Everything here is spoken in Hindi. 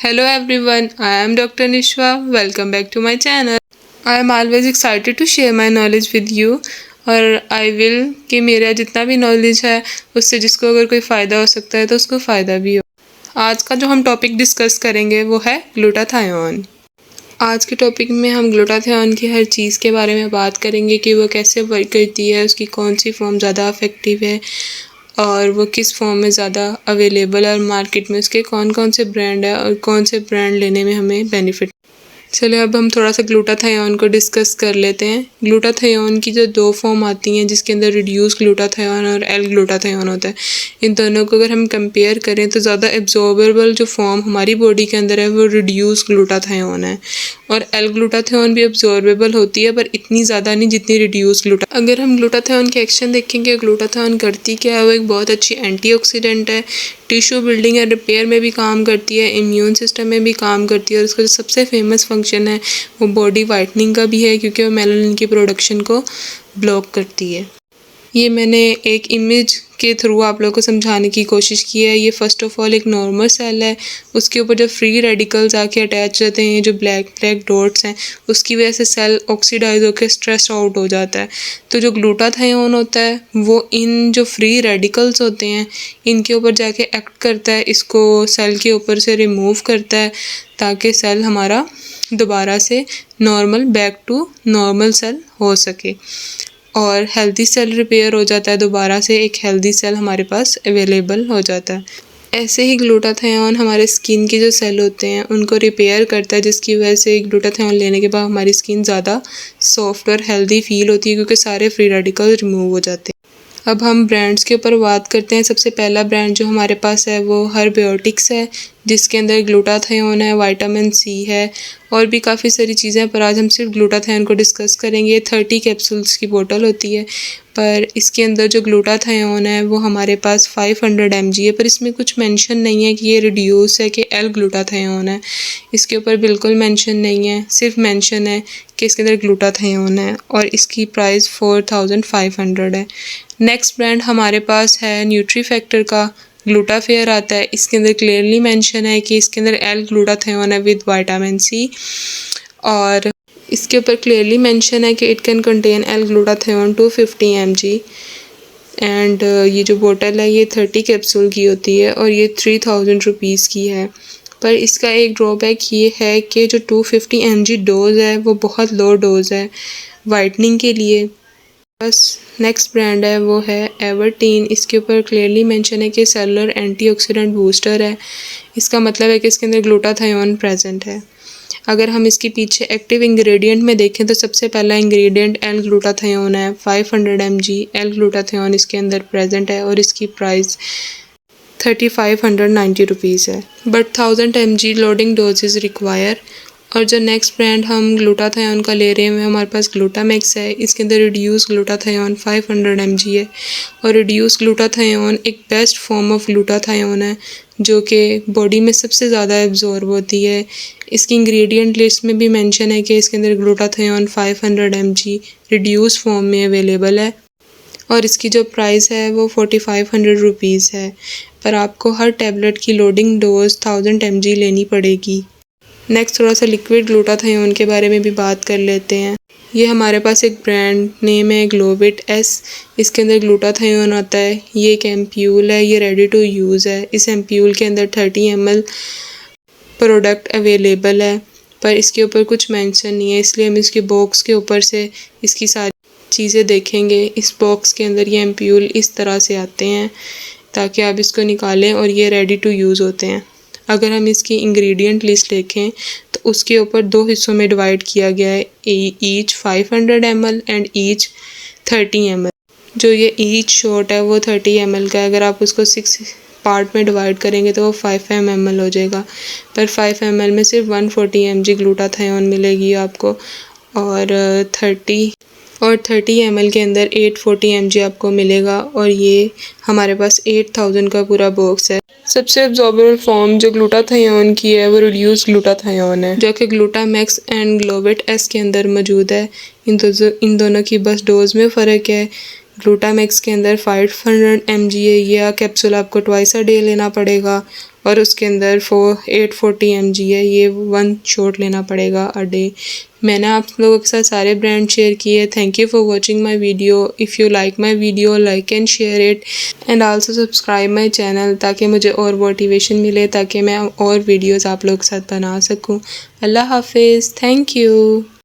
Hello everyone, I am Dr. Nishwa. Welcome back to my channel. I am always excited to share my knowledge with you और I will कि मेरा जितना भी नॉलेज है उससे जिसको अगर कोई फ़ायदा हो सकता है तो उसको फ़ायदा भी हो। आज का जो हम टॉपिक डिस्कस करेंगे वो है ग्लूटाथायोन। आज के टॉपिक में हम ग्लूटाथायोन की हर चीज़ के बारे में बात करेंगे कि वो कैसे वर्क करती है, उसकी कौन सी फॉर्म ज़्यादा इफ़ेक्टिव है और वो किस फॉर्म में ज़्यादा अवेलेबल है और मार्केट में उसके कौन कौन से ब्रांड है और कौन से ब्रांड लेने में हमें बेनिफिट। चलिए अब हम थोड़ा सा ग्लूटाथायोन को डिस्कस कर लेते हैं। ग्लूटाथायोन की जो दो फॉर्म आती हैं जिसके अंदर रिड्यूस ग्लूटाथायोन और एल ग्लूटाथायोन होता है, इन दोनों को अगर हम कंपेयर करें तो ज़्यादा एब्जॉर्बेबल जो फॉर्म हमारी बॉडी के अंदर है वो रिड्यूस ग्लूटाथायोन है और एल ग्लूटाथायोन भी एब्जॉर्बेबल होती है पर इतनी ज़्यादा नहीं जितनी रिड्यूस ग्लूटा। अगर हम ग्लूटाथायोन के एक्शन देखेंगे, ग्लूटाथायोन करती क्या है, वो एक बहुत अच्छी एंटीऑक्सीडेंट है, टिश्यू बिल्डिंग एंड रिपेयर में भी काम करती है, इम्यून सिस्टम में भी काम करती है और उसका जो सबसे फेमस फंक्शन है वो बॉडी वाइटनिंग का भी है क्योंकि वो मेलानिन की प्रोडक्शन को ब्लॉक करती है। ये मैंने एक इमेज के थ्रू आप लोगों को समझाने की कोशिश की है। ये फर्स्ट ऑफ ऑल एक नॉर्मल सेल है, उसके ऊपर जो फ्री रेडिकल्स आके अटैच रहते हैं, जो ब्लैक ब्लैक डॉट्स हैं, उसकी वजह से सेल ऑक्सीडाइज होकर स्ट्रेस आउट हो जाता है। तो जो ग्लूटाथायोन होता है वो इन जो फ्री रेडिकल्स होते हैं इनके ऊपर जाके एक्ट करता है, इसको सेल के ऊपर से रिमूव करता है ताकि सेल हमारा दोबारा से normal back to normal cell हो सके और हेल्दी सेल रिपेयर हो जाता है, दोबारा से एक हेल्दी सेल हमारे पास अवेलेबल हो जाता है। ऐसे ही ग्लूटाथायोन हमारे स्किन के जो सेल होते हैं उनको रिपेयर करता है, जिसकी वजह से ग्लूटाथायोन लेने के बाद हमारी स्किन ज़्यादा सॉफ्ट और हेल्दी फील होती है क्योंकि सारे फ्री रेडिकल रिमूव हो जाते हैं। अब हम ब्रांड्स के ऊपर बात करते हैं। सबसे पहला ब्रांड जो हमारे पास है वो हर्बयोटिक्स है, जिसके अंदर ग्लूटाथायोन है, विटामिन सी है और भी काफ़ी सारी चीज़ें, पर आज हम सिर्फ ग्लूटाथायोन को डिस्कस करेंगे। 30 कैप्सूल्स की बोतल होती है पर इसके अंदर जो ग्लूटाथायोन है वो हमारे पास 500 mg है, पर इसमें कुछ मेंशन नहीं है कि ये रिड्यूस है कि एल ग्लूटाथायोन है। इसके ऊपर बिल्कुल मेंशन नहीं है, सिर्फ मेंशन है कि इसके अंदर ग्लूटाथायोन है और इसकी प्राइस 4500 है। नेक्स्ट ब्रांड हमारे पास है न्यूट्रीफैक्टर का ग्लूटाफेयर आता है। इसके अंदर क्लियरली मेंशन है कि इसके अंदर एल ग्लूटाथायोन है विद विटामिन सी और इसके ऊपर क्लियरली मेंशन है कि it can contain L glutathione 250 mg and ये जो बोतल है ये 30 कैप्सूल की होती है और ये 3000 रुपीज़ की है। पर इसका एक ड्रॉबैक ये है कि जो 250 mg डोज है वो बहुत लो डोज है वाइटनिंग के लिए। बस नेक्स्ट ब्रांड है वो है एवर्टीन। इसके ऊपर क्लियरली मेंशन है कि सेलुलर एंटीऑक्सीडेंट बूस्टर है, इसका मतलब है कि इसके अंदर ग्लूटाथायोन प्रेजेंट है। अगर हम इसके पीछे एक्टिव इंग्रेडिएंट में देखें तो सबसे पहला इंग्रेडिएंट एल ग्लूटाथायोन है। 500 mg एल ग्लूटाथायोन इसके अंदर प्रेजेंट है और इसकी प्राइस 3590 रुपीज़ है, but 1000 mg loading dose is require. और जो नेक्स्ट ब्रांड हम ग्लूटाथायोन का ले रहे हैं हमारे पास ग्लूटामैक्स है। इसके अंदर रिड्यूस ग्लूटाथायोन 500 mg है और रिड्यूस ग्लूटाथायोन एक बेस्ट फॉर्म ऑफ ग्लूटाथायोन है जो कि बॉडी में सबसे ज़्यादा एब्जॉर्ब होती है। इसकी इंग्रेडिएंट लिस्ट में भी मेंशन है कि इसके अंदर ग्लूटाथायोन 500 mg रिड्यूस फॉर्म में अवेलेबल है और इसकी जो प्राइस है वो 4500 रुपीज़ है, पर आपको हर टैबलेट की लोडिंग डोज 1000 mg लेनी पड़ेगी। नेक्स्ट थोड़ा सा लिक्विड ग्लूटाथायोन के बारे में भी बात कर लेते हैं। ये हमारे पास एक ब्रांड नेम है ग्लोविट एस। इसके अंदर ग्लूटाथायोन आता है। ये एक एम्प्यूल है, ये रेडी टू यूज़ है। इस एम्प्यूल के अंदर 30 ml प्रोडक्ट अवेलेबल है पर इसके ऊपर कुछ मेंशन नहीं है, इसलिए हम इसके बॉक्स के ऊपर से इसकी सारी चीज़ें देखेंगे। इस बॉक्स के अंदर ये एम्प्यूल इस तरह से आते हैं ताकि आप इसको निकालें और ये रेडी टू यूज़ होते हैं। अगर हम इसकी इंग्रेडिएंट लिस्ट देखें तो उसके ऊपर दो हिस्सों में डिवाइड किया गया है, each 500 ml and each 30 ml। जो ये ईच शॉट है वो 30 ml का है, अगर आप उसको 6 पार्ट में डिवाइड करेंगे तो वो 5 ml हो जाएगा, पर 5 ml में सिर्फ 140 mg ग्लूटाथायोन मिलेगी आपको और 30 ml के अंदर 840 mg आपको मिलेगा और ये हमारे पास 8000 का पूरा बॉक्स है। सबसे एब्जॉर्बेबल फॉर्म जो ग्लूटाथायोन की है वो रिड्यूस ग्लूटाथायोन है जो कि ग्लूटामैक्स एंड ग्लोविट एस के अंदर मौजूद है। इन दोनों की बस डोज में फ़र्क है। ग्लूटामैक्स के अंदर 500 mg है, यह कैप्सूल आपको ट्वाइस अ डे लेना पड़ेगा और उसके अंदर 840 mg है, ये 1 शॉट लेना पड़ेगा अ डे। मैंने आप लोगों के साथ सारे ब्रांड शेयर किए। Thank you for watching my video. If you like my video, like and share it and also subscribe my channel, ताकि मुझे और मोटिवेशन मिले, ताकि मैं और वीडियोज़ आप लोगों के साथ बना सकूँ। अल्लाह हाफिज़। Thank you.